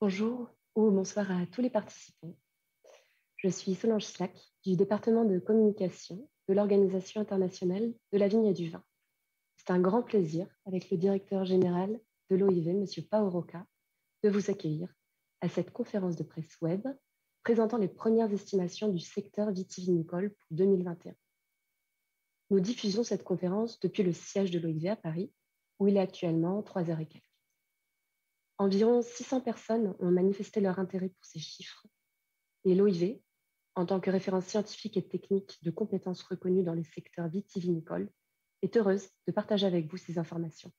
Bonjour ou bonsoir à tous les participants. Je suis Solange Slack du département de communication de l'Organisation internationale de la vigne et du vin. C'est un grand plaisir, avec le directeur général de l'OIV, M. Pao Roca, de vous accueillir à cette conférence de presse web présentant les premières estimations du secteur vitivinicole pour 2021. Nous diffusons cette conférence depuis le siège de l'OIV à Paris, où il est actuellement 3 heures et quelques. Environ 600 personnes ont manifesté leur intérêt pour ces chiffres et l'OIV, en tant que référence scientifique et technique de compétences reconnues dans les secteurs vitivinicoles, est heureuse de partager avec vous ces informations.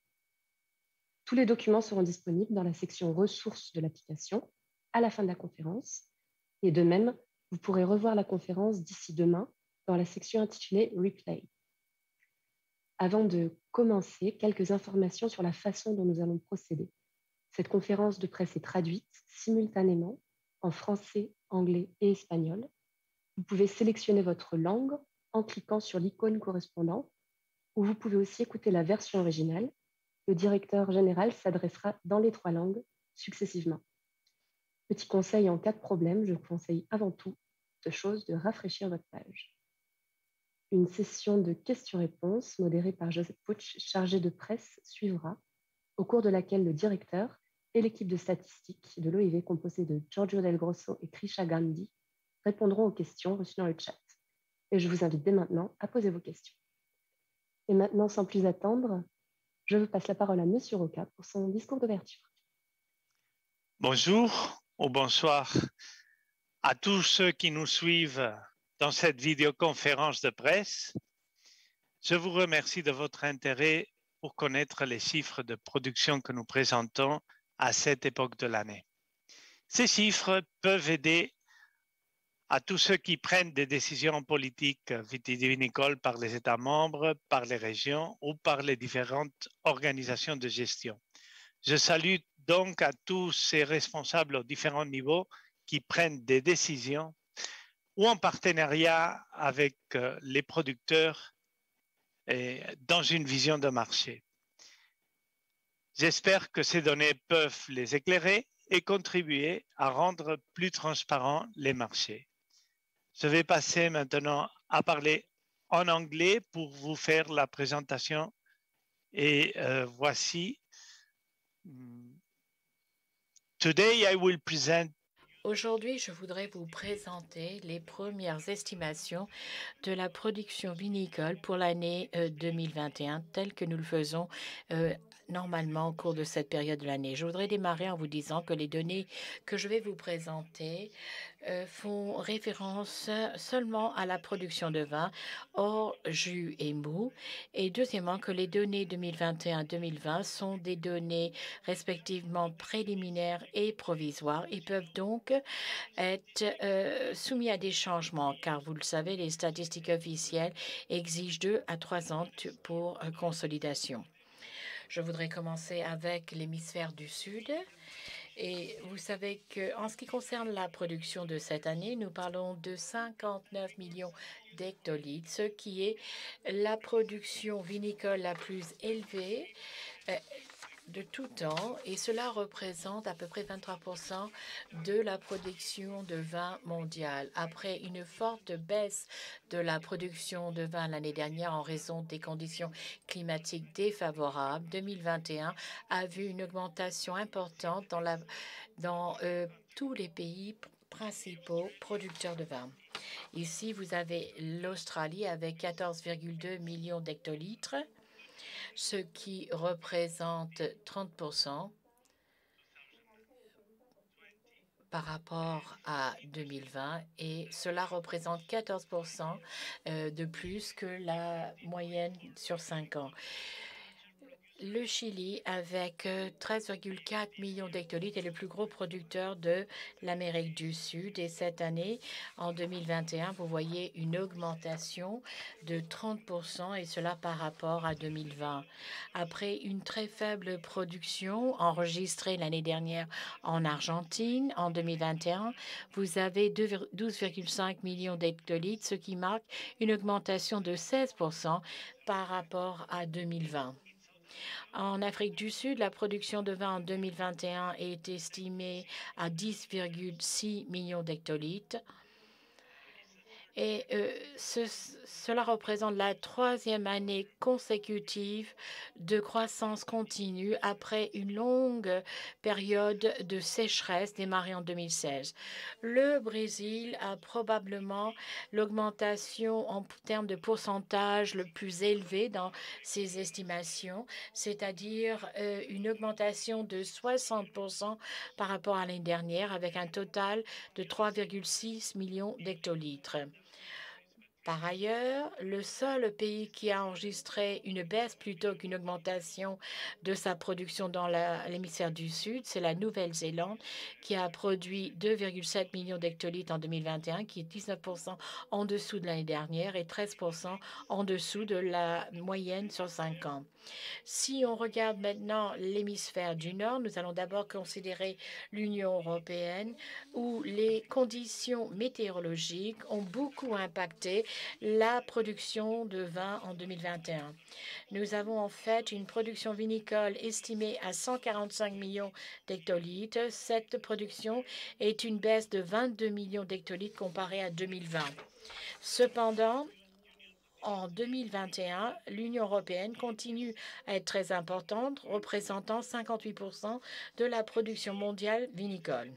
Tous les documents seront disponibles dans la section ressources de l'application à la fin de la conférence. Et de même, vous pourrez revoir la conférence d'ici demain dans la section intitulée Replay. Avant de commencer, quelques informations sur la façon dont nous allons procéder. Cette conférence de presse est traduite simultanément en français, anglais et espagnol. Vous pouvez sélectionner votre langue en cliquant sur l'icône correspondante, ou vous pouvez aussi écouter la version originale. Le directeur général s'adressera dans les 3 langues successivement. Petit conseil en cas de problème, je vous conseille avant tout de rafraîchir votre page. Une session de questions-réponses modérée par Joseph Pucci, chargé de presse, suivra, au cours de laquelle le directeur et l'équipe de statistiques de l'OIV composée de Giorgio Del Grosso et Krisha Gandhi répondront aux questions reçues dans le chat. Et je vous invite dès maintenant à poser vos questions. Et maintenant, sans plus attendre, je vous passe la parole à M. Roca pour son discours d'ouverture. Bonjour ou bonsoir à tous ceux qui nous suivent dans cette vidéoconférence de presse. Je vous remercie de votre intérêt pour connaître les chiffres de production que nous présentons à cette époque de l'année. Ces chiffres peuvent aider à tous ceux qui prennent des décisions politiques vitivinicoles par les États membres, par les régions ou par les différentes organisations de gestion. Je salue donc à tous ces responsables aux différents niveaux qui prennent des décisions ou en partenariat avec les producteurs et dans une vision de marché. J'espère que ces données peuvent les éclairer et contribuer à rendre plus transparents les marchés. Je vais passer maintenant à parler en anglais pour vous faire la présentation et voici. Today I will present. Aujourd'hui, je voudrais vous présenter les premières estimations de la production vinicole pour l'année 2021, telle que nous le faisons normalement au cours de cette période de l'année. Je voudrais démarrer en vous disant que les données que je vais vous présenter font référence seulement à la production de vin hors jus et mou. Et deuxièmement, que les données 2021-2020 sont des données respectivement préliminaires et provisoires et peuvent donc être soumis à des changements, car vous le savez, les statistiques officielles exigent 2 à 3 ans pour consolidation. Je voudrais commencer avec l'hémisphère du Sud. Et vous savez qu'en ce qui concerne la production de cette année, nous parlons de 59 millions d'hectolitres, ce qui est la production vinicole la plus élevée de tout temps, et cela représente à peu près 23% de la production de vin mondial. Après une forte baisse de la production de vin l'année dernière en raison des conditions climatiques défavorables, 2021 a vu une augmentation importante dans tous les pays principaux producteurs de vin. Ici, vous avez l'Australie avec 14,2 millions d'hectolitres, ce qui représente 30% par rapport à 2020, et cela représente 14% de plus que la moyenne sur 5 ans. Le Chili, avec 13,4 millions d'hectolitres, est le plus gros producteur de l'Amérique du Sud. Et cette année, en 2021, vous voyez une augmentation de 30%, et cela par rapport à 2020. Après une très faible production enregistrée l'année dernière en Argentine, en 2021, vous avez 12,5 millions d'hectolitres, ce qui marque une augmentation de 16% par rapport à 2020. En Afrique du Sud, la production de vin en 2021 est estimée à 10,6 millions d'hectolitres. Et cela représente la troisième année consécutive de croissance continue après une longue période de sécheresse démarrée en 2016. Le Brésil a probablement l'augmentation en termes de pourcentage le plus élevé dans ses estimations, c'est-à-dire une augmentation de 60% par rapport à l'année dernière avec un total de 3,6 millions d'hectolitres. Par ailleurs, le seul pays qui a enregistré une baisse plutôt qu'une augmentation de sa production dans l'hémisphère du Sud, c'est la Nouvelle-Zélande, qui a produit 2,7 millions d'hectolitres en 2021, qui est 19% en dessous de l'année dernière et 13% en dessous de la moyenne sur 5 ans. Si on regarde maintenant l'hémisphère du Nord, nous allons d'abord considérer l'Union européenne, où les conditions météorologiques ont beaucoup impacté la production de vin en 2021. Nous avons en fait une production vinicole estimée à 145 millions d'hectolitres. Cette production est une baisse de 22 millions d'hectolitres comparée à 2020. Cependant, en 2021, l'Union européenne continue à être très importante, représentant 58% de la production mondiale vinicole.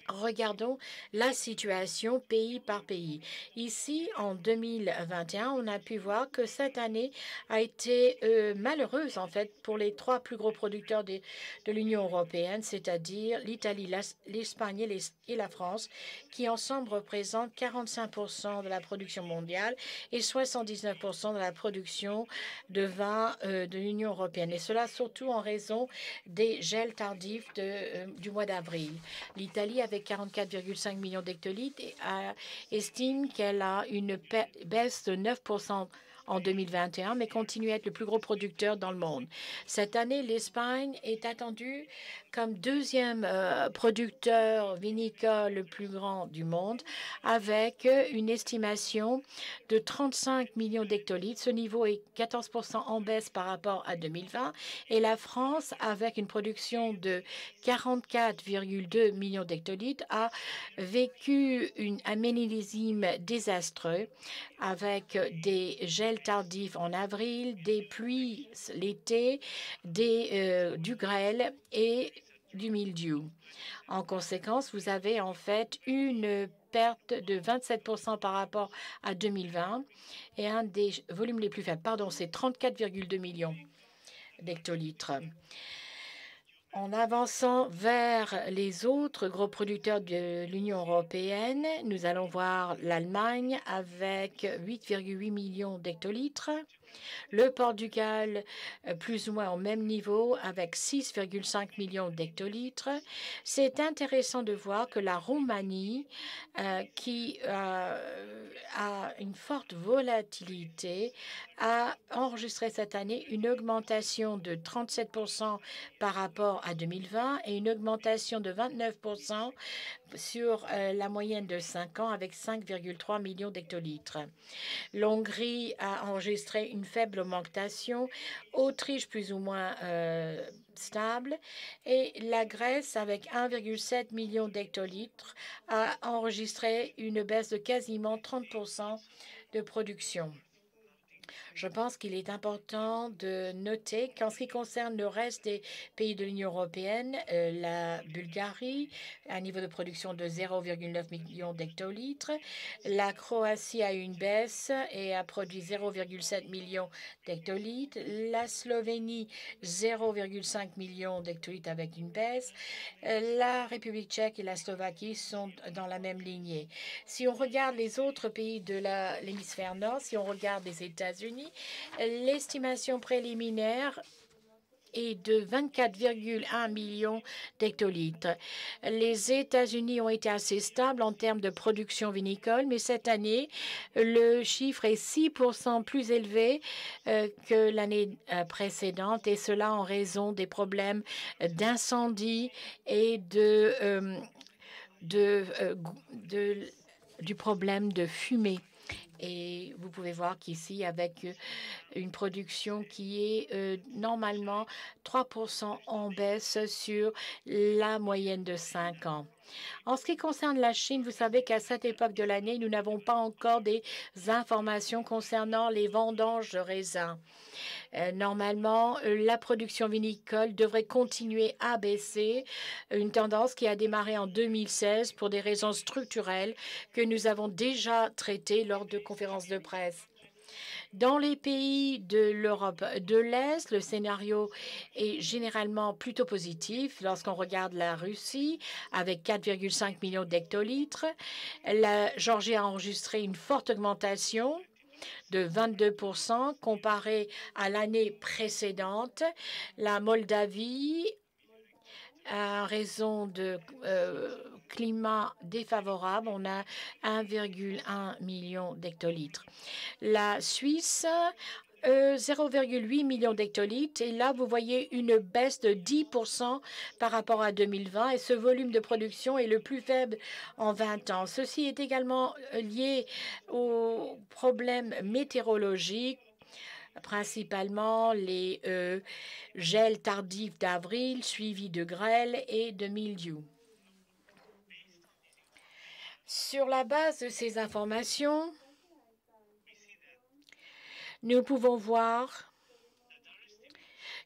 Regardons la situation pays par pays. Ici, en 2021, on a pu voir que cette année a été malheureuse, en fait, pour les trois plus gros producteurs de l'Union européenne, c'est-à-dire l'Italie, l'Espagne et la France, qui ensemble représentent 45% de la production mondiale et 79% de la production de vin de l'Union européenne. Et cela surtout en raison des gels tardifs du mois d'avril. L'Italie, avec 44,5 millions d'hectolitres, estime qu'elle a une baisse de 9% en 2021, mais continue à être le plus gros producteur dans le monde. Cette année, l'Espagne est attendue comme deuxième producteur vinicole le plus grand du monde, avec une estimation de 35 millions d'hectolitres. Ce niveau est 14% en baisse par rapport à 2020. Et la France, avec une production de 44,2 millions d'hectolitres, a vécu un millésime désastreux avec des gels tardifs en avril, des pluies l'été, du grêle et du mildiou. En conséquence, vous avez en fait une perte de 27% par rapport à 2020 et un des volumes les plus faibles. Pardon, c'est 34,2 millions d'hectolitres. En avançant vers les autres gros producteurs de l'Union européenne, nous allons voir l'Allemagne avec 8,8 millions d'hectolitres. Le Portugal, plus ou moins au même niveau, avec 6,5 millions d'hectolitres. C'est intéressant de voir que la Roumanie, qui a une forte volatilité, a enregistré cette année une augmentation de 37% par rapport à 2020 et une augmentation de 29% sur la moyenne de 5 ans avec 5,3 millions d'hectolitres. L'Hongrie a enregistré une faible augmentation, Autriche plus ou moins stable et la Grèce avec 1,7 million d'hectolitres a enregistré une baisse de quasiment 30% de production. Je pense qu'il est important de noter qu'en ce qui concerne le reste des pays de l'Union européenne, la Bulgarie a un niveau de production de 0,9 million d'hectolitres. La Croatie a eu une baisse et a produit 0,7 million d'hectolitres. La Slovénie, 0,5 million d'hectolitres avec une baisse. La République tchèque et la Slovaquie sont dans la même lignée. Si on regarde les autres pays de l'hémisphère nord, si on regarde les États-Unis, l'estimation préliminaire est de 24,1 millions d'hectolitres. Les États-Unis ont été assez stables en termes de production vinicole, mais cette année, le chiffre est 6% plus élevé que l'année précédente, et cela en raison des problèmes d'incendie et du problème de fumée. Et vous pouvez pouvez voir qu'ici, avec une production qui est normalement 3% en baisse sur la moyenne de 5 ans. En ce qui concerne la Chine, vous savez qu'à cette époque de l'année, nous n'avons pas encore des informations concernant les vendanges de raisins. Normalement, la production vinicole devrait continuer à baisser, une tendance qui a démarré en 2016 pour des raisons structurelles que nous avons déjà traitées lors de conférences de presse. Dans les pays de l'Europe de l'Est, le scénario est généralement plutôt positif. Lorsqu'on regarde la Russie, avec 4,5 millions d'hectolitres, la Géorgie a enregistré une forte augmentation de 22% comparé à l'année précédente. La Moldavie, à raison de climat défavorable, on a 1,1 million d'hectolitres. La Suisse, 0,8 million d'hectolitres. Et là, vous voyez une baisse de 10% par rapport à 2020. Et ce volume de production est le plus faible en 20 ans. Ceci est également lié aux problèmes météorologiques, principalement les gels tardifs d'avril, suivis de grêle et de mildiou. Sur la base de ces informations, nous pouvons voir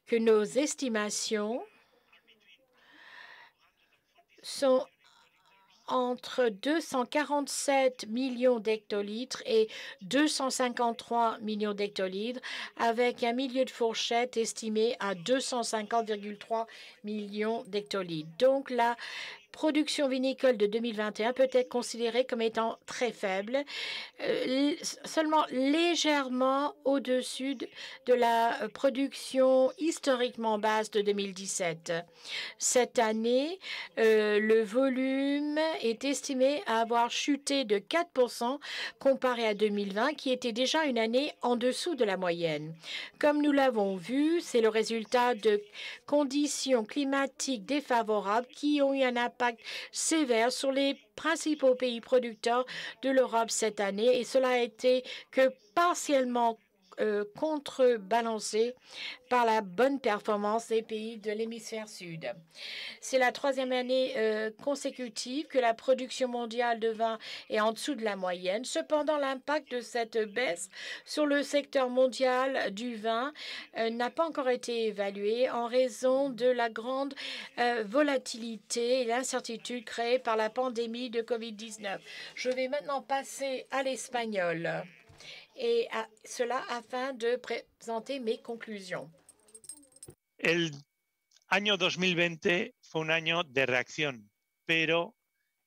que nos estimations sont entre 247 millions d'hectolitres et 253 millions d'hectolitres, avec un milieu de fourchette estimé à 250,3 millions d'hectolitres. Donc, la production vinicole de 2021 peut être considérée comme étant très faible, seulement légèrement au-dessus de la production historiquement basse de 2017. Cette année, le volume est estimé à avoir chuté de 4% comparé à 2020, qui était déjà une année en dessous de la moyenne. Comme nous l'avons vu, c'est le résultat de conditions climatiques défavorables qui ont eu un impact sévère sur les principaux pays producteurs de l'Europe cette année, et cela a été que partiellement contrebalancé par la bonne performance des pays de l'hémisphère sud. C'est la troisième année consécutive que la production mondiale de vin est en dessous de la moyenne. Cependant, l'impact de cette baisse sur le secteur mondial du vin n'a pas encore été évalué en raison de la grande volatilité et l'incertitude créée par la pandémie de COVID-19. Je vais maintenant passer à l'espagnol, et cela afin de présenter mes conclusions. El año 2020 fue un año de reacción, pero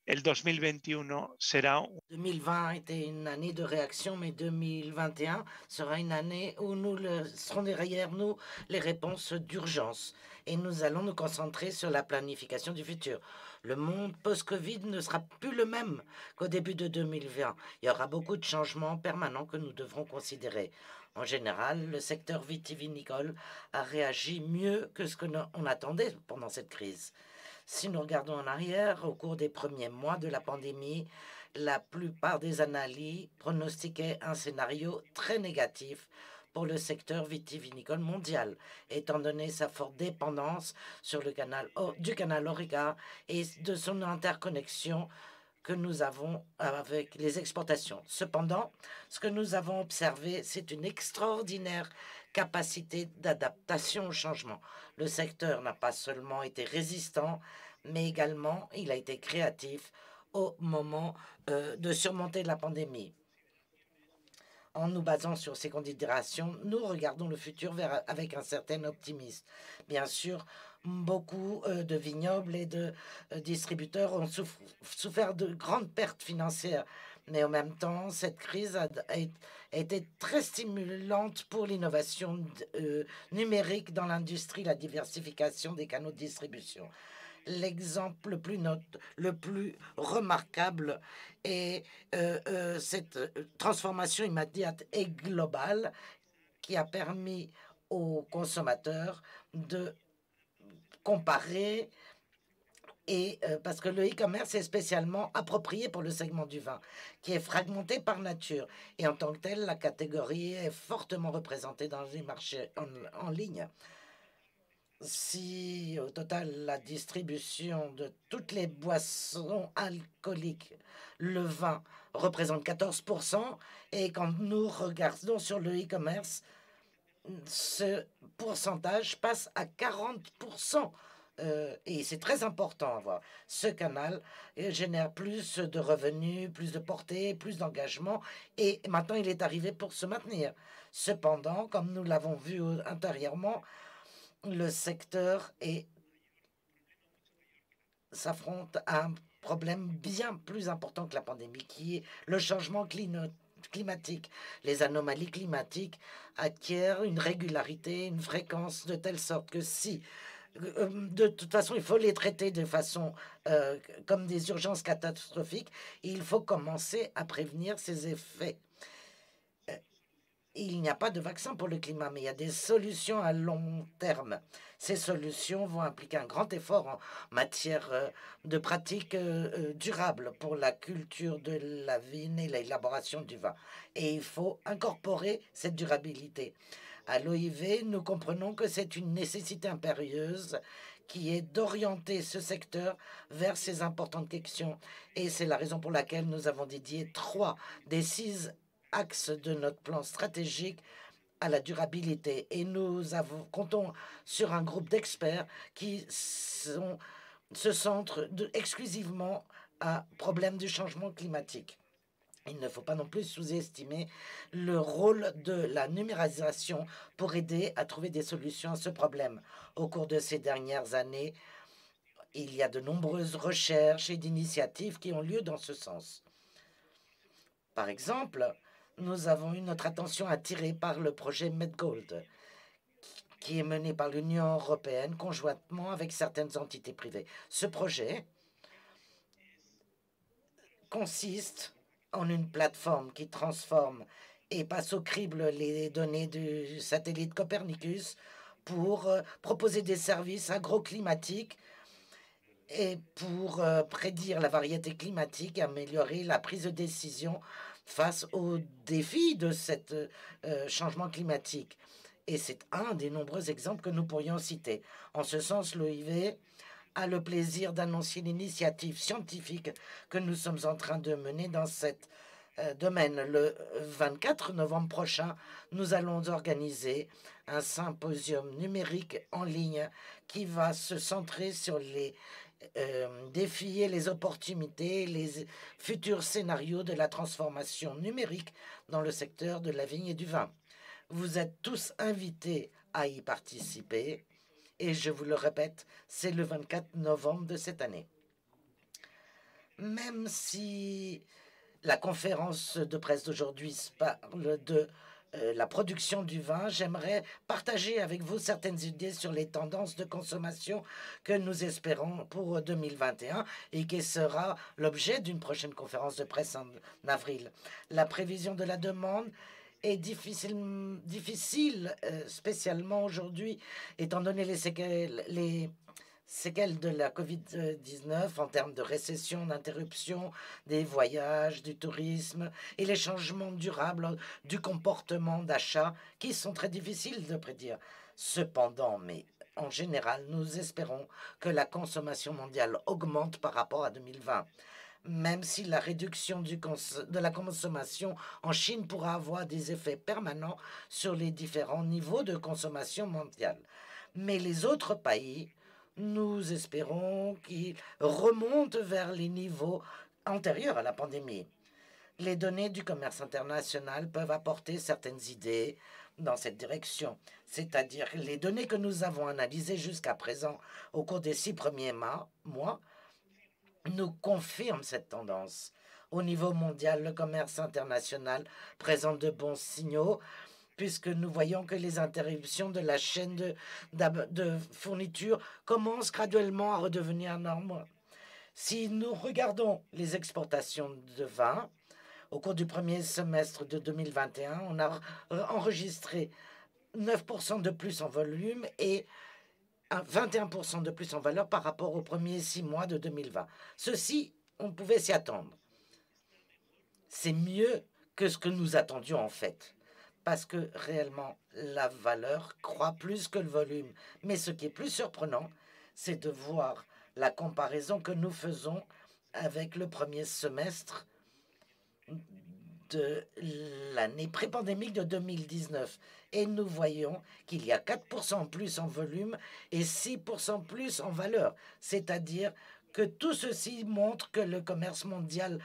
el 2021 será... 2020 était une année de réaction, mais 2021 sera une année où nous serons derrière nous les réponses d'urgence. Et nous allons nous concentrer sur la planification du futur. Le monde post-Covid ne sera plus le même qu'au début de 2020. Il y aura beaucoup de changements permanents que nous devrons considérer. En général, le secteur vitivinicole a réagi mieux que ce qu'on attendait pendant cette crise. Si nous regardons en arrière, au cours des premiers mois de la pandémie, la plupart des analyses pronostiquaient un scénario très négatif pour le secteur vitivinicole mondial, étant donné sa forte dépendance sur le canal Horeca et de son interconnexion que nous avons avec les exportations. Cependant, ce que nous avons observé, c'est une extraordinaire capacité d'adaptation au changement. Le secteur n'a pas seulement été résistant, mais également il a été créatif au moment de surmonter la pandémie. En nous basant sur ces considérations, nous regardons le futur avec un certain optimisme. Bien sûr, beaucoup de vignobles et de distributeurs ont souffert de grandes pertes financières. Mais en même temps, cette crise a été très stimulante pour l'innovation numérique dans l'industrie, la diversification des canaux de distribution. L'exemple le plus remarquable est cette transformation immédiate et globale qui a permis aux consommateurs de comparer Et parce que le e-commerce est spécialement approprié pour le segment du vin, qui est fragmenté par nature. Et en tant que tel, la catégorie est fortement représentée dans les marchés en ligne. Si au total la distribution de toutes les boissons alcooliques, le vin représente 14%, et quand nous regardons sur le e-commerce, ce pourcentage passe à 40%. Et c'est très important à voir. Ce canal génère plus de revenus, plus de portée, plus d'engagement, et maintenant il est arrivé pour se maintenir. Cependant, comme nous l'avons vu intérieurement, le secteur s'affronte à un problème bien plus important que la pandémie, qui est le changement climatique. Les anomalies climatiques acquièrent une régularité, une fréquence de telle sorte que si, de toute façon, il faut les traiter de façon comme des urgences catastrophiques, il faut commencer à prévenir ces effets. Il n'y a pas de vaccin pour le climat, mais il y a des solutions à long terme. Ces solutions vont impliquer un grand effort en matière de pratiques durables pour la culture de la vigne et l'élaboration du vin. Et il faut incorporer cette durabilité. À l'OIV, nous comprenons que c'est une nécessité impérieuse qui est d'orienter ce secteur vers ces importantes questions. Et c'est la raison pour laquelle nous avons dédié 3 des 6 axes de notre plan stratégique à la durabilité, et comptons sur un groupe d'experts qui se centrent exclusivement à problème du changement climatique. Il ne faut pas non plus sous-estimer le rôle de la numérisation pour aider à trouver des solutions à ce problème. Au cours de ces dernières années, il y a de nombreuses recherches et d'initiatives qui ont lieu dans ce sens. Par exemple, nous avons eu notre attention attirée par le projet MedGold, qui est mené par l'Union européenne conjointement avec certaines entités privées. Ce projet consiste en une plateforme qui transforme et passe au crible les données du satellite Copernicus pour proposer des services agroclimatiques et pour prédire la variété climatique et améliorer la prise de décision face aux défis de ce changement climatique. Et c'est un des nombreux exemples que nous pourrions citer. En ce sens, l'OIV a le plaisir d'annoncer l'initiative scientifique que nous sommes en train de mener dans cet domaine. Le 24 novembre prochain, nous allons organiser un symposium numérique en ligne qui va se centrer sur les défis et les opportunités, les futurs scénarios de la transformation numérique dans le secteur de la vigne et du vin. Vous êtes tous invités à y participer, et je vous le répète, c'est le 24 novembre de cette année. Même si la conférence de presse d'aujourd'hui parle de la production du vin, j'aimerais partager avec vous certaines idées sur les tendances de consommation que nous espérons pour 2021 et qui sera l'objet d'une prochaine conférence de presse en avril. La prévision de la demande est difficile, spécialement aujourd'hui, étant donné les séquelles de la COVID-19 en termes de récession, d'interruption des voyages, du tourisme et les changements durables du comportement d'achat qui sont très difficiles de prédire. Cependant, mais en général, nous espérons que la consommation mondiale augmente par rapport à 2020. Même si la réduction de la consommation en Chine pourra avoir des effets permanents sur les différents niveaux de consommation mondiale. Mais les autres pays, nous espérons qu'ils remontent vers les niveaux antérieurs à la pandémie. Les données du commerce international peuvent apporter certaines idées dans cette direction, c'est-à-dire les données que nous avons analysées jusqu'à présent au cours des 6 premiers mois nous confirment cette tendance. Au niveau mondial, le commerce international présente de bons signaux, puisque nous voyons que les interruptions de la chaîne de fourniture commencent graduellement à redevenir normales. Si nous regardons les exportations de vin, au cours du premier semestre de 2021, on a enregistré 9% de plus en volume et 21% de plus en valeur par rapport aux premiers 6 mois de 2020. Ceci, on pouvait s'y attendre. C'est mieux que ce que nous attendions en fait, parce que réellement, la valeur croît plus que le volume. Mais ce qui est plus surprenant, c'est de voir la comparaison que nous faisons avec le premier semestre de l'année pré-pandémique de 2019. Et nous voyons qu'il y a 4% plus en volume et 6% plus en valeur. C'est-à-dire que tout ceci montre que le commerce mondial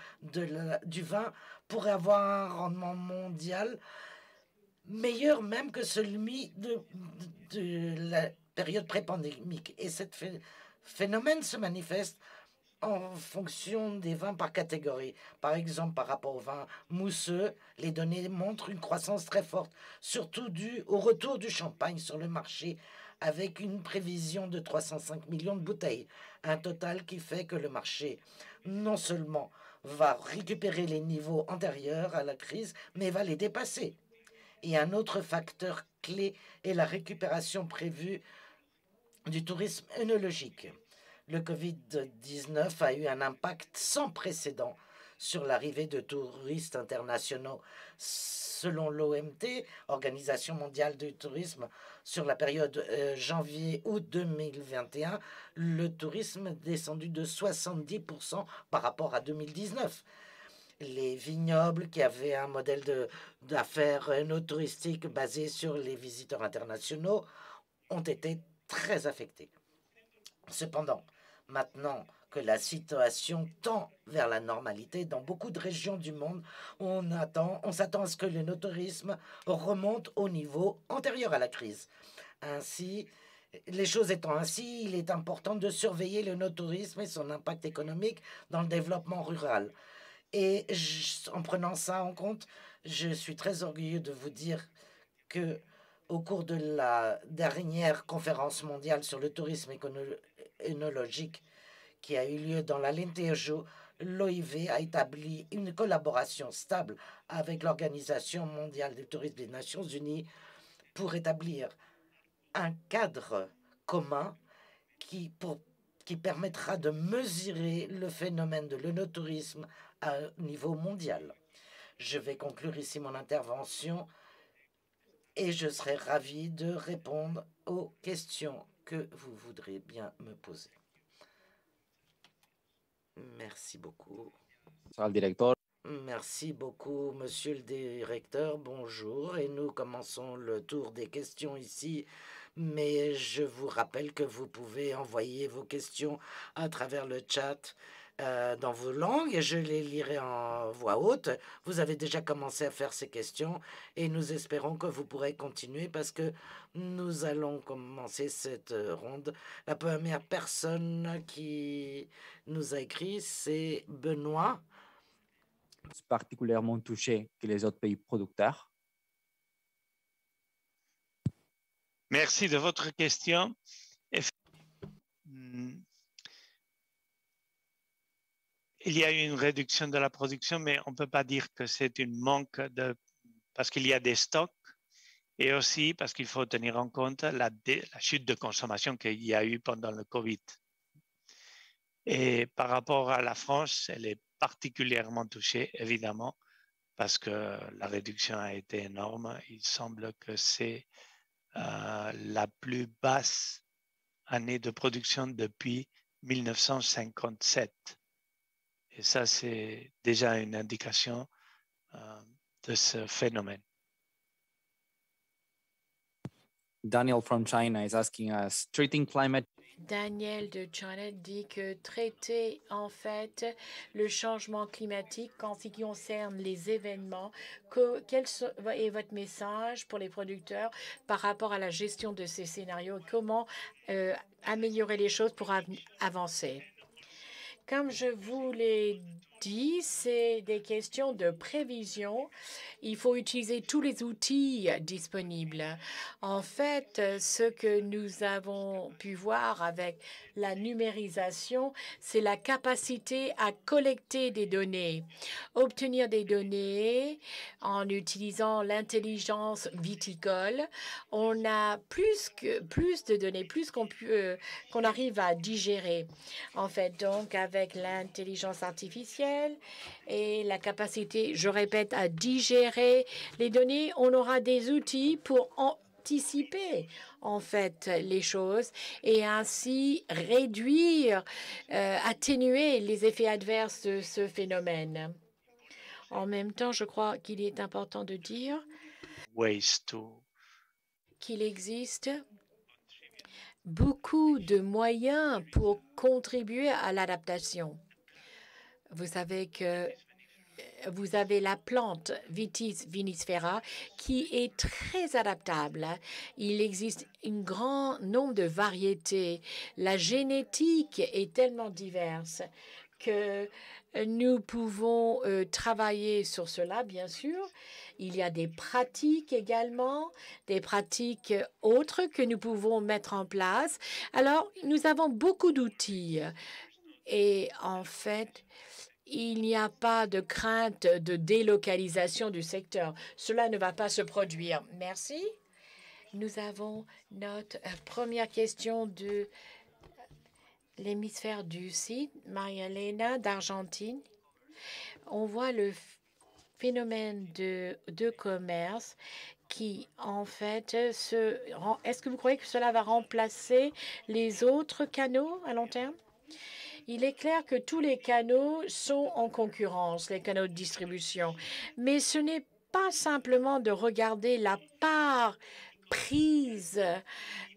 du vin pourrait avoir un rendement mondial meilleur même que celui de la période pré-pandémique. Et ce phénomène se manifeste en fonction des vins par catégorie. Par exemple, par rapport aux vins mousseux, les données montrent une croissance très forte, surtout due au retour du champagne sur le marché, avec une prévision de 305 millions de bouteilles. Un total qui fait que le marché, non seulement va récupérer les niveaux antérieurs à la crise, mais va les dépasser. Et un autre facteur clé est la récupération prévue du tourisme œnologique. Le Covid-19 a eu un impact sans précédent sur l'arrivée de touristes internationaux. Selon l'OMT, Organisation mondiale du tourisme, sur la période janvier-août 2021, le tourisme est descendu de 70% par rapport à 2019. Les vignobles qui avaient un modèle d'affaires touristique basé sur les visiteurs internationaux ont été très affectés. Cependant, maintenant que la situation tend vers la normalité dans beaucoup de régions du monde, on s'attend à ce que le no-tourisme remonte au niveau antérieur à la crise. Ainsi, les choses étant ainsi, il est important de surveiller le no-tourisme et son impact économique dans le développement rural. Et en prenant ça en compte, je suis très orgueilleux de vous dire que au cours de la dernière conférence mondiale sur le tourisme œnologique qui a eu lieu dans l'Alentejo, l'OIV a établi une collaboration stable avec l'Organisation mondiale du tourisme des Nations unies pour établir un cadre commun qui permettra de mesurer le phénomène de l'œnotourisme à niveau mondial. Je vais conclure ici mon intervention et je serai ravi de répondre aux questions que vous voudrez bien me poser. Merci beaucoup. Merci beaucoup, monsieur le directeur. Bonjour. Et nous commençons le tour des questions ici. Mais je vous rappelle que vous pouvez envoyer vos questions à travers le chat dans vos langues et je les lirai en voix haute. Vous avez déjà commencé à faire ces questions et nous espérons que vous pourrez continuer parce que nous allons commencer cette ronde. La première personne qui nous a écrit, c'est Benoît. Particulièrement touchés que les autres pays producteurs. Merci de votre question. Il y a eu une réduction de la production, mais on ne peut pas dire que c'est un manque parce qu'il y a des stocks et aussi parce qu'il faut tenir en compte la chute de consommation qu'il y a eu pendant le Covid. Et par rapport à la France, elle est particulièrement touchée, évidemment, parce que la réduction a été énorme. Il semble que c'est la plus basse année de production depuis 1957. Et ça, c'est déjà une indication de ce phénomène. Daniel from China is asking us, treating climate. Daniel de China dit que traiter en fait le changement climatique en ce qui concerne les événements, quel est votre message pour les producteurs par rapport à la gestion de ces scénarios? Comment améliorer les choses pour avancer? Comme je vous l'ai dit, c'est des questions de prévision. Il faut utiliser tous les outils disponibles. En fait, ce que nous avons pu voir avec la numérisation, c'est la capacité à collecter des données, obtenir des données en utilisant l'intelligence viticole. On a plus de données, plus qu'on arrive à digérer. En fait, donc, avec l'intelligence artificielle et la capacité, je répète, à digérer les données, on aura des outils pour anticiper en fait les choses et ainsi réduire, atténuer les effets adverses de ce phénomène. En même temps, je crois qu'il est important de dire qu'il existe beaucoup de moyens pour contribuer à l'adaptation. Vous savez que vous avez la plante Vitis vinifera qui est très adaptable. Il existe un grand nombre de variétés. La génétique est tellement diverse que nous pouvons travailler sur cela, bien sûr. Il y a des pratiques également, des pratiques autres que nous pouvons mettre en place. Alors, nous avons beaucoup d'outils. Et en fait, il n'y a pas de crainte de délocalisation du secteur. Cela ne va pas se produire. Merci. Nous avons notre première question de l'hémisphère du Sud, Maria-Elena d'Argentine. On voit le phénomène de commerce qui, en fait, est-ce que vous croyez que cela va remplacer les autres canaux à long terme? Il est clair que tous les canaux sont en concurrence, les canaux de distribution. Mais ce n'est pas simplement de regarder la part prise.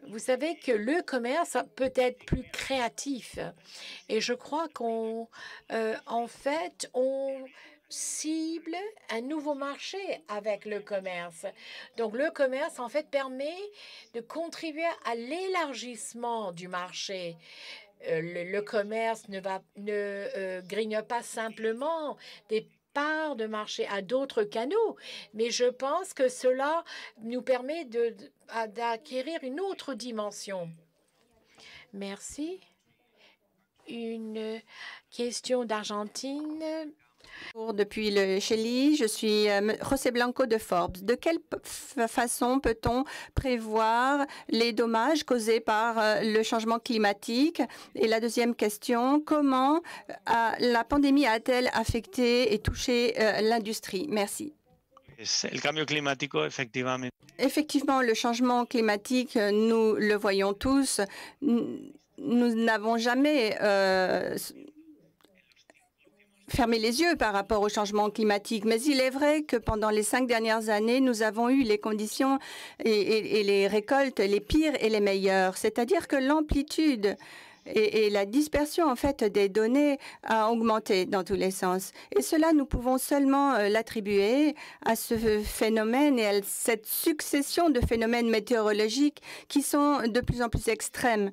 Vous savez que le commerce peut être plus créatif. Et je crois en fait, on cible un nouveau marché avec le commerce. Donc, le commerce, en fait, permet de contribuer à l'élargissement du marché. Le commerce ne grigne pas simplement des parts de marché à d'autres canaux, mais je pense que cela nous permet d'acquérir une autre dimension. Merci. Une question d'Argentine. Depuis le Chili, je suis José Blanco de Forbes. De quelle façon peut-on prévoir les dommages causés par le changement climatique? Et la deuxième question, comment la pandémie a-t-elle affecté et touché l'industrie? Merci. Effectivement, le changement climatique, nous le voyons tous. Nous n'avons jamais fermer les yeux par rapport au changement climatique. Mais il est vrai que pendant les 5 dernières années, nous avons eu les conditions et les récoltes les pires et les meilleures. C'est-à-dire que l'amplitude et la dispersion en fait des données a augmenté dans tous les sens. Et cela, nous pouvons seulement l'attribuer à ce phénomène et à cette succession de phénomènes météorologiques qui sont de plus en plus extrêmes.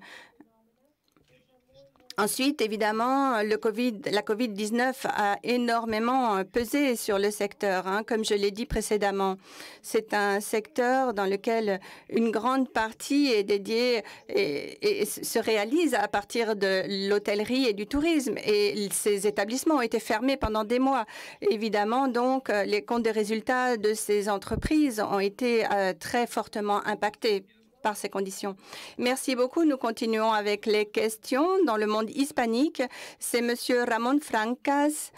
Ensuite, évidemment, la COVID-19 a énormément pesé sur le secteur, comme je l'ai dit précédemment. C'est un secteur dans lequel une grande partie est dédiée et se réalise à partir de l'hôtellerie et du tourisme. Et ces établissements ont été fermés pendant des mois. Évidemment, donc, les comptes des résultats de ces entreprises ont été très fortement impactés par ces conditions. Merci beaucoup. Nous continuons avec les questions dans le monde hispanique. C'est Monsieur Ramon Francas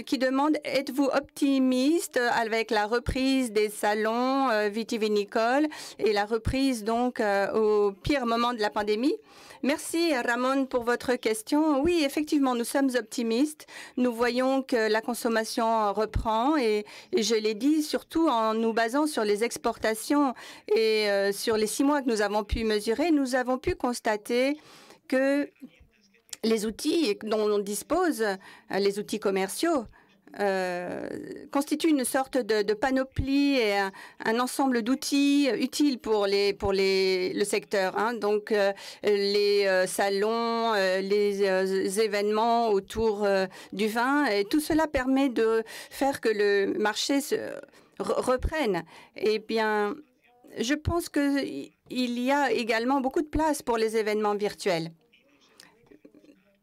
qui demande: êtes-vous optimiste avec la reprise des salons vitivinicoles et la reprise donc au pire moment de la pandémie? Merci Ramon pour votre question. Oui, effectivement, nous sommes optimistes. Nous voyons que la consommation reprend et je l'ai dit, surtout en nous basant sur les exportations et sur les 6 mois que nous avons pu mesurer, nous avons pu constater que les outils dont on dispose, les outils commerciaux, constitue une sorte de panoplie et un ensemble d'outils utiles pour le secteur. Hein. Donc, les salons, les événements autour du vin, et tout cela permet de faire que le marché se reprenne. Eh bien, je pense qu'il y a également beaucoup de place pour les événements virtuels.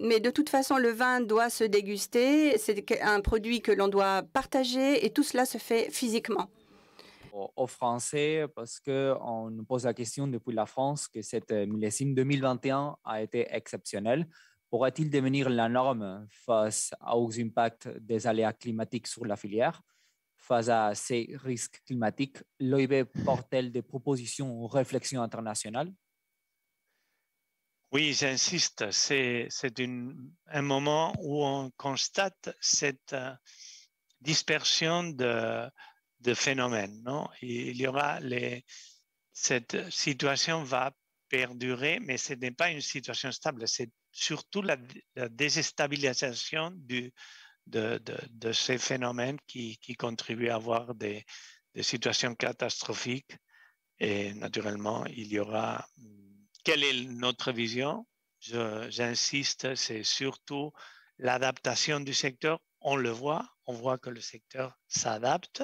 Mais de toute façon, le vin doit se déguster. C'est un produit que l'on doit partager et tout cela se fait physiquement. Aux Français, parce qu'on nous pose la question depuis la France que cette millésime 2021 a été exceptionnelle. Pourrait-il devenir la norme face aux impacts des aléas climatiques sur la filière? Face à ces risques climatiques, l'OIV porte-t-elle des propositions ou réflexions internationales? Oui, j'insiste, c'est un moment où on constate cette dispersion de phénomènes. Non? Il y aura cette situation va perdurer, mais ce n'est pas une situation stable, c'est surtout la déstabilisation de ces phénomènes qui contribuent à avoir des situations catastrophiques. Et naturellement, il y aura... Quelle est notre vision? J'insiste, c'est surtout l'adaptation du secteur. On le voit, on voit que le secteur s'adapte,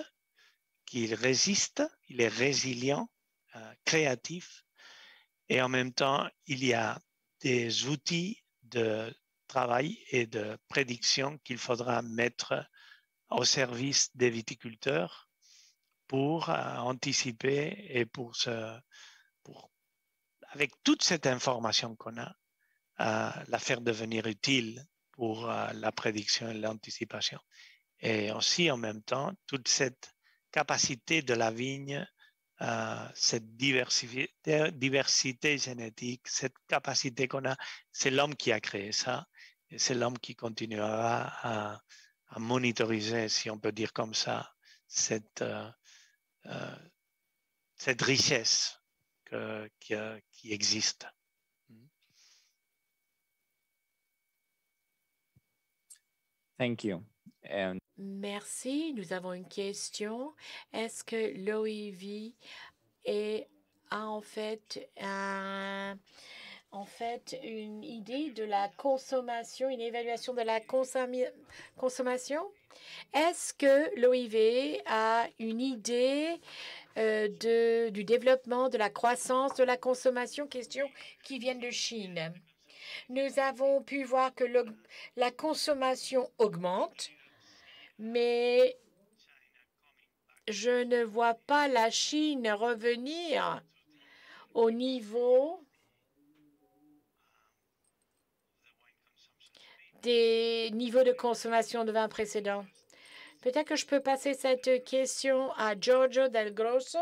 qu'il résiste, il est résilient, créatif. Et en même temps, il y a des outils de travail et de prédiction qu'il faudra mettre au service des viticulteurs pour anticiper et pour avec toute cette information qu'on a, la faire devenir utile pour la prédiction et l'anticipation. Et aussi, en même temps, toute cette capacité de la vigne, cette diversité génétique, cette capacité qu'on a, c'est l'homme qui a créé ça, et c'est l'homme qui continuera à monitoriser, si on peut dire comme ça, cette richesse qui existe. Thank you. Merci. Nous avons une question. Est-ce que l'OIV a en fait une idée de la consommation, une évaluation de la consommation? Est-ce que l'OIV a une idée du développement, de la croissance, de la consommation? Question qui viennent de Chine. Nous avons pu voir que la consommation augmente, mais je ne vois pas la Chine revenir au niveau des niveaux de consommation de vin précédents. Peut-être que je peux passer cette question à Giorgio Del Grosso.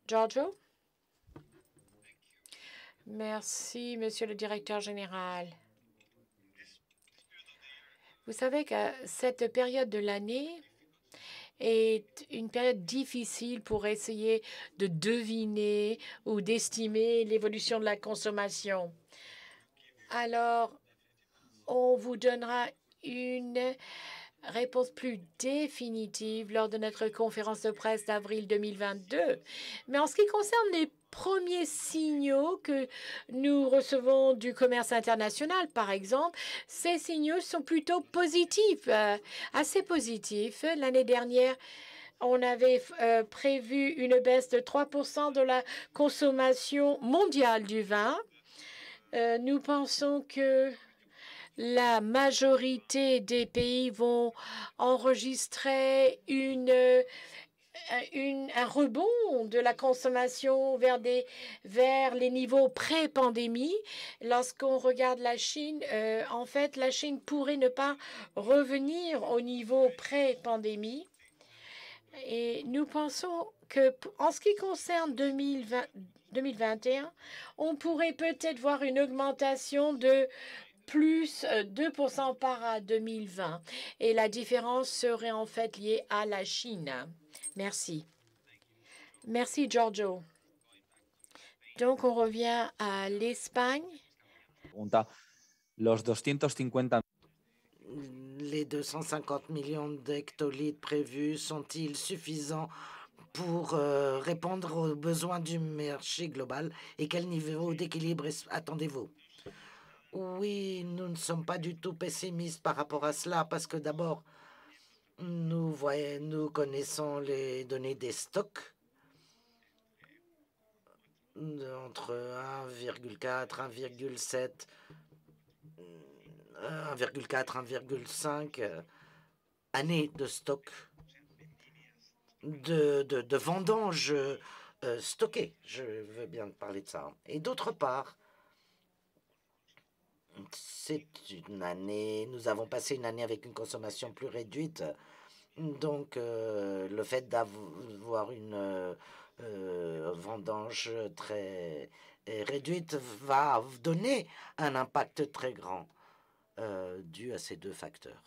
Giorgio? Merci, Monsieur le Directeur général. Vous savez que cette période de l'année est une période difficile pour essayer de deviner ou d'estimer l'évolution de la consommation. Alors, on vous donnera une réponse plus définitive lors de notre conférence de presse d'avril 2022. Mais en ce qui concerne les premiers signaux que nous recevons du commerce international, par exemple, ces signaux sont plutôt positifs, assez positifs. L'année dernière, on avait prévu une baisse de 3% de la consommation mondiale du vin. Nous pensons que la majorité des pays vont enregistrer un rebond de la consommation vers les niveaux pré-pandémie. Lorsqu'on regarde la Chine, en fait, la Chine pourrait ne pas revenir au niveau pré-pandémie. Et nous pensons que, en ce qui concerne 2021, on pourrait peut-être voir une augmentation de plus 2% par 2020. Et la différence serait en fait liée à la Chine. Merci. Merci, Giorgio. Donc, on revient à l'Espagne. Los 250 les 250 millions d'hectolitres prévus sont-ils suffisants pour répondre aux besoins du marché global et quel niveau d'équilibre attendez-vous? Oui, nous ne sommes pas du tout pessimistes par rapport à cela parce que d'abord, nous connaissons les données des stocks entre 1,4, 1,7, 1,4, 1,5 années de stock de vendanges stockées. Je veux bien parler de ça. Et d'autre part, c'est une année, nous avons passé une année avec une consommation plus réduite. Donc, le fait d'avoir une vendange très réduite va donner un impact très grand dû à ces deux facteurs.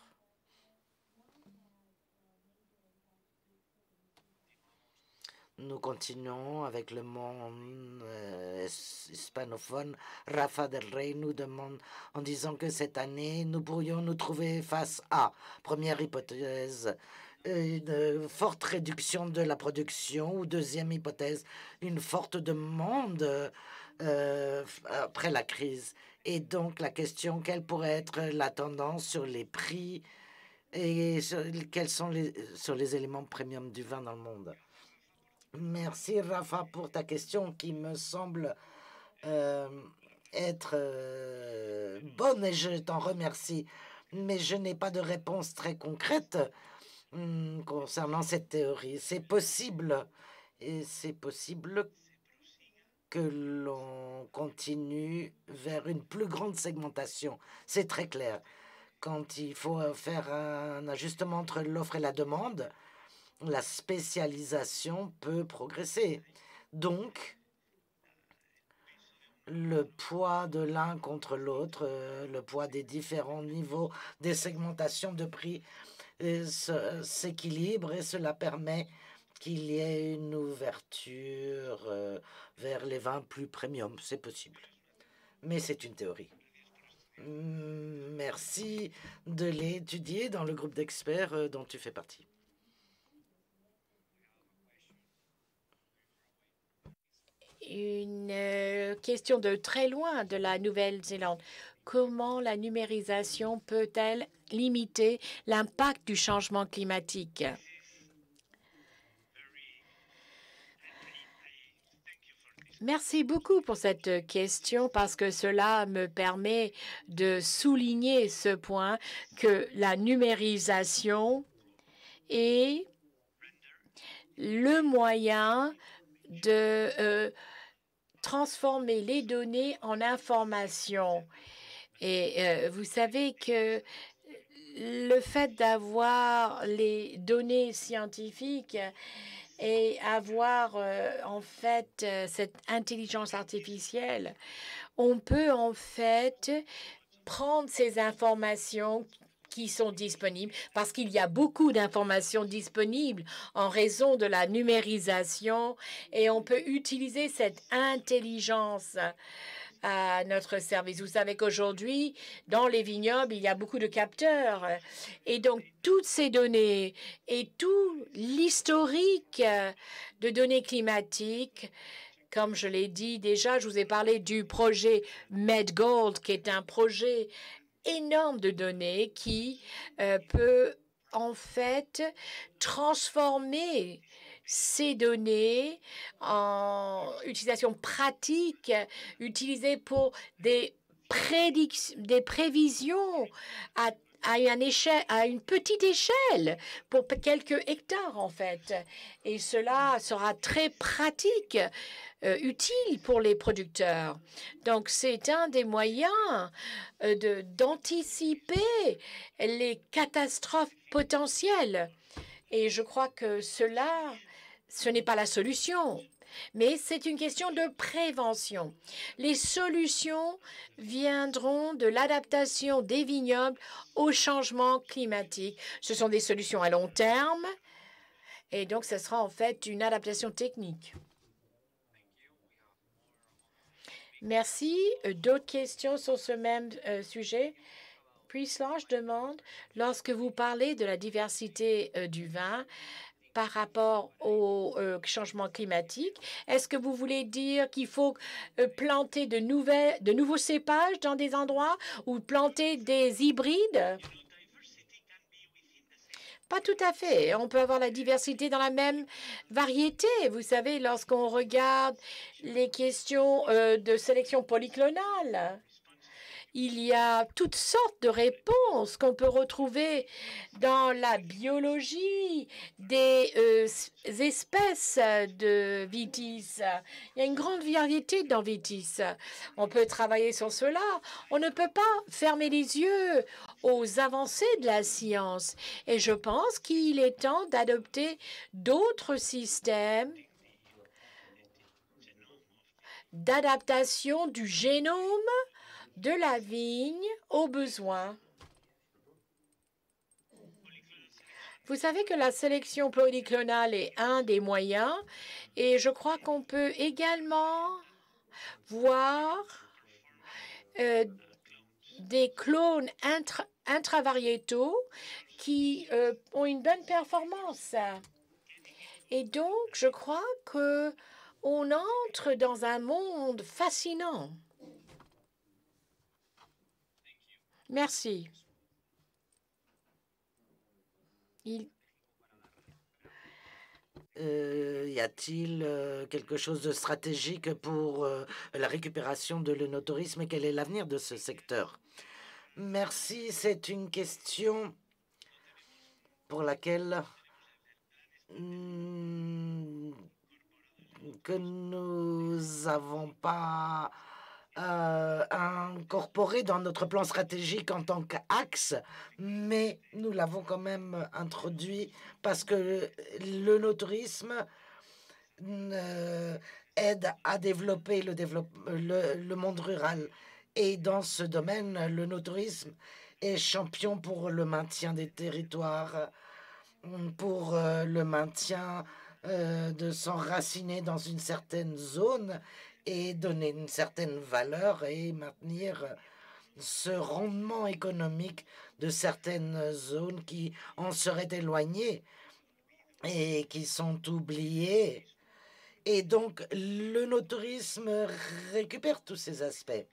Nous continuons avec le monde hispanophone. Rafa Del Rey nous demande en disant que cette année, nous pourrions nous trouver face à, première hypothèse, une forte réduction de la production ou deuxième hypothèse, une forte demande après la crise. Et donc la question, quelle pourrait être la tendance sur les prix et quels sont sur les éléments premium du vin dans le monde? Merci Rafa pour ta question qui me semble être bonne et je t'en remercie. Mais je n'ai pas de réponse très concrète concernant cette théorie. C'est possible et c'est possible que l'on continue vers une plus grande segmentation. C'est très clair. Quand il faut faire un ajustement entre l'offre et la demande, la spécialisation peut progresser. Donc, le poids de l'un contre l'autre, le poids des différents niveaux des segmentations de prix s'équilibre et cela permet qu'il y ait une ouverture vers les vins plus premium. C'est possible. Mais c'est une théorie. Merci de l'étudier dans le groupe d'experts dont tu fais partie. Une question de très loin de la Nouvelle-Zélande. Comment la numérisation peut-elle limiter l'impact du changement climatique? Merci beaucoup pour cette question parce que cela me permet de souligner ce point que la numérisation est le moyen de transformer les données en informations. Et vous savez que le fait d'avoir les données scientifiques et avoir en fait cette intelligence artificielle, on peut en fait prendre ces informations qui sont disponibles, parce qu'il y a beaucoup d'informations disponibles en raison de la numérisation, et on peut utiliser cette intelligence à notre service. Vous savez qu'aujourd'hui, dans les vignobles, il y a beaucoup de capteurs. Et donc, toutes ces données et tout l'historique de données climatiques, comme je l'ai dit déjà, je vous ai parlé du projet MedGold, qui est un projet énorme de données qui peut en fait transformer ces données en utilisation pratique, utilisées pour des prévisions à une petite échelle pour quelques hectares en fait. Et cela sera très pratique, utile pour les producteurs. Donc c'est un des moyens d'anticiper les catastrophes potentielles. Et je crois que cela, ce n'est pas la solution, mais c'est une question de prévention. Les solutions viendront de l'adaptation des vignobles au changement climatique. Ce sont des solutions à long terme et donc ce sera en fait une adaptation technique. Merci. D'autres questions sur ce même sujet? Price-Lange demande, lorsque vous parlez de la diversité du vin par rapport au changement climatique, est-ce que vous voulez dire qu'il faut planter de nouveaux cépages dans des endroits ou planter des hybrides? Pas tout à fait. On peut avoir la diversité dans la même variété. Vous savez, lorsqu'on regarde les questions de sélection polyclonale, il y a toutes sortes de réponses qu'on peut retrouver dans la biologie des espèces de vitis. Il y a une grande variété dans vitis. On peut travailler sur cela. On ne peut pas fermer les yeux aux avancées de la science. Et je pense qu'il est temps d'adopter d'autres systèmes d'adaptation du génome de la vigne aux besoins. Vous savez que la sélection polyclonale est un des moyens et je crois qu'on peut également voir des clones intravariétaux qui ont une bonne performance. Et donc, je crois qu'on entre dans un monde fascinant. Merci. Y a-t-il quelque chose de stratégique pour la récupération de l'œnotourisme et quel est l'avenir de ce secteur? Merci, c'est une question pour laquelle que nous n'avons pas incorporé dans notre plan stratégique en tant qu'axe, mais nous l'avons quand même introduit parce que l'œnotourisme aide à développer le monde rural. Et dans ce domaine, l'œnotourisme est champion pour le maintien des territoires, pour le maintien de s'enraciner dans une certaine zone et donner une certaine valeur et maintenir ce rendement économique de certaines zones qui en seraient éloignées et qui sont oubliées. Et donc, l'œnotourisme récupère tous ces aspects.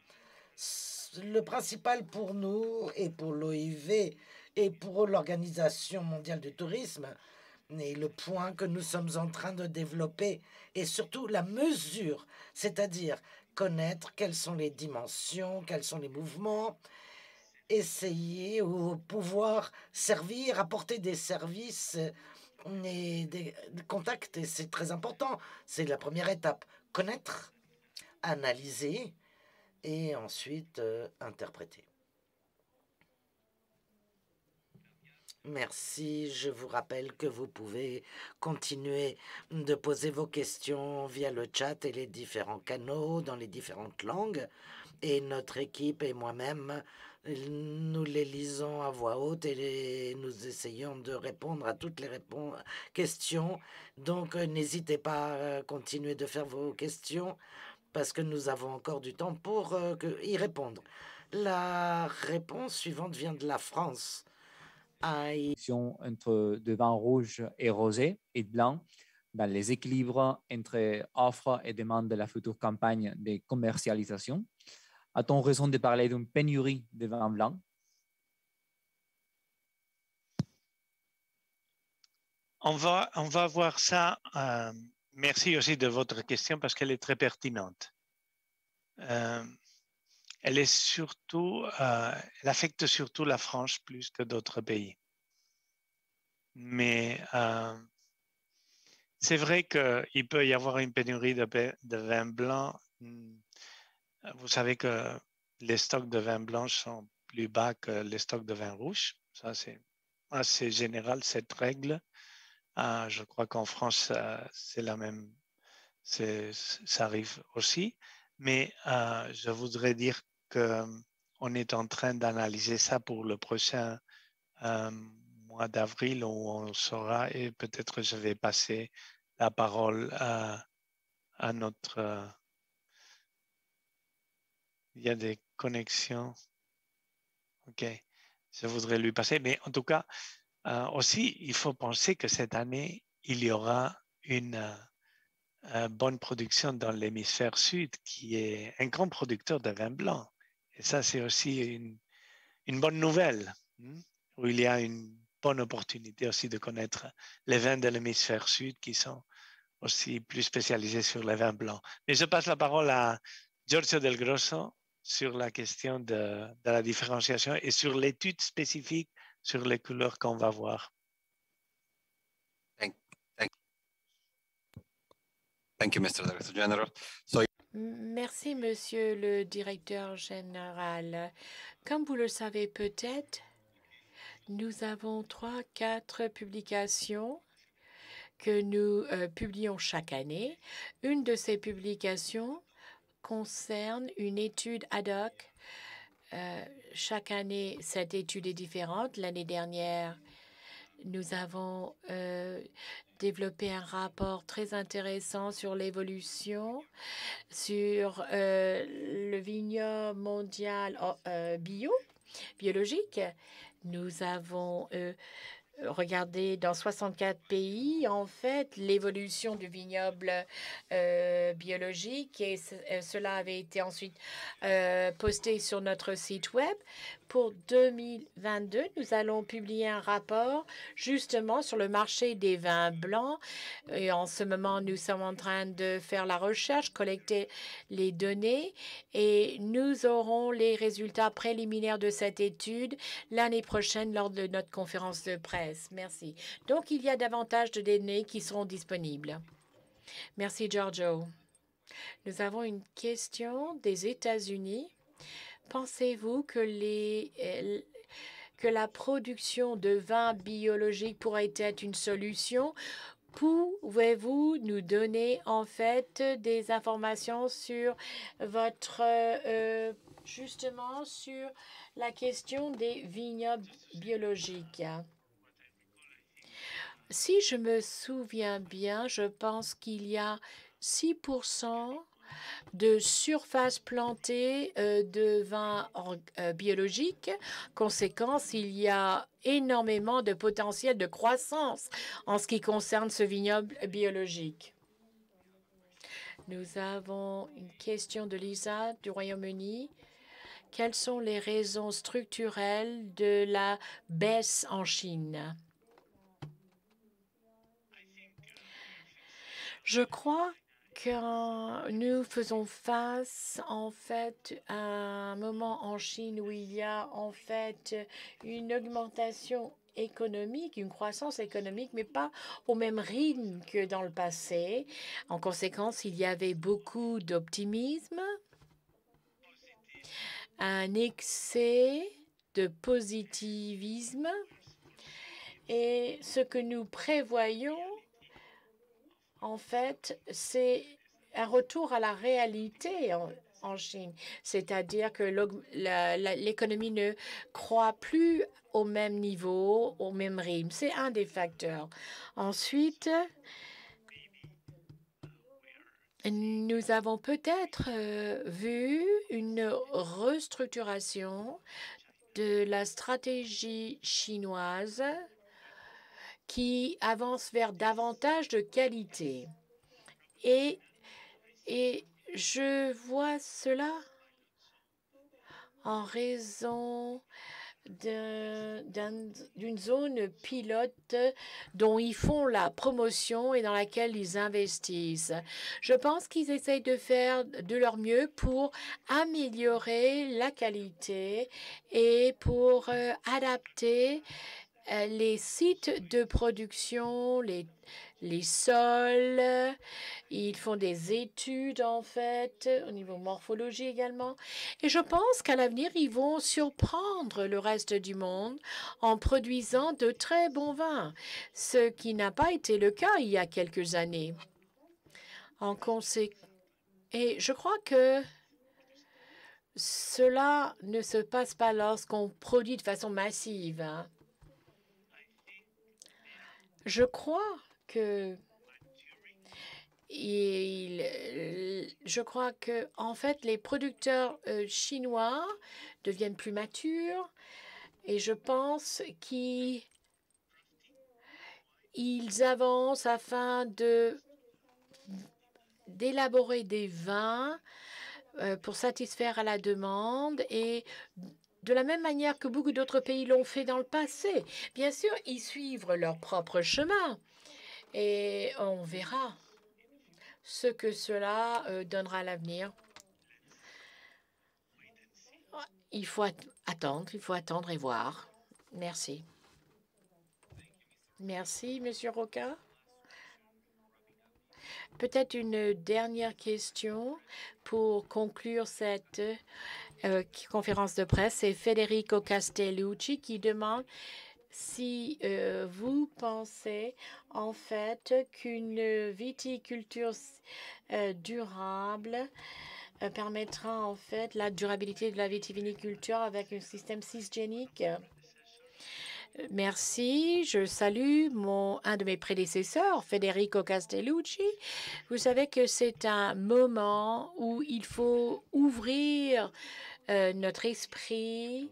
Le principal pour nous et pour l'OIV et pour l'Organisation mondiale du tourisme, et le point que nous sommes en train de développer, et surtout la mesure, c'est-à-dire connaître quelles sont les dimensions, quels sont les mouvements, essayer ou pouvoir servir, apporter des services et des contacts, et c'est très important. C'est la première étape. Connaître, analyser et ensuite interpréter. Merci. Je vous rappelle que vous pouvez continuer de poser vos questions via le chat et les différents canaux dans les différentes langues. Et notre équipe et moi-même, nous les lisons à voix haute et nous essayons de répondre à toutes les questions. Donc, n'hésitez pas à continuer de faire vos questions parce que nous avons encore du temps pour y répondre. La réponse suivante vient de la France. Entre de vin rouge et rosé et blanc dans les équilibres entre offre et demande de la future campagne de commercialisation. A-t-on raison de parler d'une pénurie de vin blanc? On va voir ça. Merci aussi de votre question parce qu'elle est très pertinente. Elle est surtout, elle affecte surtout la France plus que d'autres pays. Mais c'est vrai qu'il peut y avoir une pénurie de vin blanc. Vous savez que les stocks de vin blanc sont plus bas que les stocks de vin rouge. Ça, c'est assez général, cette règle. Je crois qu'en France, c'est la même. Ça arrive aussi. Mais je voudrais dire qu'on est en train d'analyser ça pour le prochain mois d'avril où on saura et peut-être je vais passer la parole à notre... il y a des connexions. OK. je voudrais lui passer. Mais en tout cas, aussi, il faut penser que cette année, il y aura une bonne production dans l'hémisphère sud, qui est un grand producteur de vin blanc. Et ça, c'est aussi une bonne nouvelle, où il y a une bonne opportunité aussi de connaître les vins de l'hémisphère sud qui sont aussi plus spécialisés sur les vins blancs. Mais je passe la parole à Giorgio Del Grosso sur la question de la différenciation et sur l'étude spécifique sur les couleurs qu'on va voir. Thank you, Mr. Director General. Merci, Monsieur le Directeur général. Comme vous le savez peut-être, nous avons 3-4 publications que nous publions chaque année. Une de ces publications concerne une étude ad hoc. Chaque année, cette étude est différente. L'année dernière, nous avons développé un rapport très intéressant sur l'évolution, sur le vignoble mondial biologique. Nous avons regardé dans 64 pays, en fait, l'évolution du vignoble biologique et cela avait été ensuite posté sur notre site web. Pour 2022, nous allons publier un rapport justement sur le marché des vins blancs. Et en ce moment, nous sommes en train de faire la recherche, collecter les données et nous aurons les résultats préliminaires de cette étude l'année prochaine lors de notre conférence de presse. Merci. Donc, il y a davantage de données qui seront disponibles. Merci, Giorgio. Nous avons une question des États-Unis. Pensez-vous que la production de vin biologique pourrait être une solution? Pouvez-vous nous donner en fait des informations sur votre justement sur la question des vignobles biologiques? Si je me souviens bien, je pense qu'il y a 6% de surface plantée de vin biologique. Conséquence, il y a énormément de potentiel de croissance en ce qui concerne ce vignoble biologique. Nous avons une question de Lisa du Royaume-Uni. Quelles sont les raisons structurelles de la baisse en Chine? Je crois que nous faisons face en fait à un moment en Chine où il y a en fait une augmentation économique, une croissance économique, mais pas au même rythme que dans le passé. En conséquence, il y avait beaucoup d'optimisme, un excès de positivisme et ce que nous prévoyons en fait, c'est un retour à la réalité en Chine, c'est-à-dire que l'économie ne croît plus au même niveau, au même rythme. C'est un des facteurs. Ensuite, nous avons peut-être vu une restructuration de la stratégie chinoise qui avance vers davantage de qualité. Et je vois cela en raison d'une zone pilote dont ils font la promotion et dans laquelle ils investissent. Je pense qu'ils essayent de faire de leur mieux pour améliorer la qualité et pour adapter les sites de production, les sols, ils font des études en fait au niveau morphologie également. Et je pense qu'à l'avenir, ils vont surprendre le reste du monde en produisant de très bons vins, ce qui n'a pas été le cas il y a quelques années. Et je crois que cela ne se passe pas lorsqu'on produit de façon massive. Je crois que en fait, les producteurs chinois deviennent plus matures Et je pense qu'ils avancent afin d'élaborer des vins pour satisfaire à la demande et de la même manière que beaucoup d'autres pays l'ont fait dans le passé. Bien sûr, ils suivent leur propre chemin et on verra ce que cela donnera à l'avenir. Il faut attendre et voir. Merci. Merci, Monsieur Roca. Peut-être une dernière question pour conclure cette conférence de presse. C'est Federico Castellucci qui demande si vous pensez en fait qu'une viticulture durable permettra en fait la durabilité de la vitiviniculture avec un système cisgénique. Merci. Je salue un de mes prédécesseurs, Federico Castellucci. Vous savez que c'est un moment où il faut ouvrir notre esprit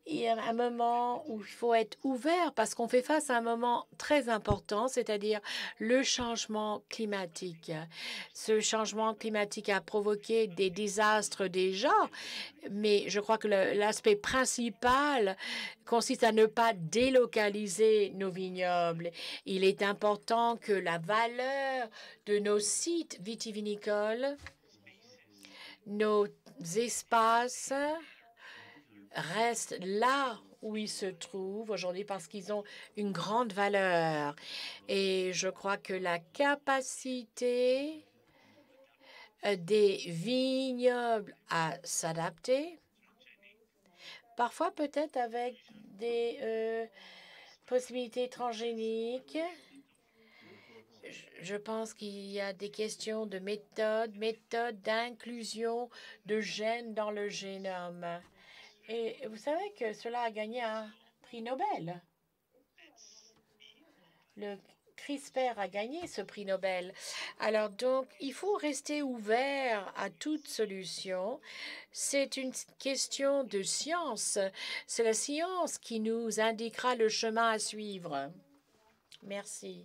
et un moment où il faut être ouvert parce qu'on fait face à un moment très important, c'est-à-dire le changement climatique. Ce changement climatique a provoqué des désastres déjà, mais je crois que l'aspect principal consiste à ne pas délocaliser nos vignobles. Il est important que la valeur de nos sites vitivinicoles, nos espaces, restent là où ils se trouvent aujourd'hui parce qu'ils ont une grande valeur. Et je crois que la capacité des vignobles à s'adapter, parfois peut-être avec des possibilités transgéniques. Je pense qu'il y a des questions de méthode d'inclusion de gènes dans le génome. Et vous savez que cela a gagné un prix Nobel. Le CRISPR a gagné ce prix Nobel. Alors donc, il faut rester ouvert à toute solution. C'est une question de science. C'est la science qui nous indiquera le chemin à suivre. Merci.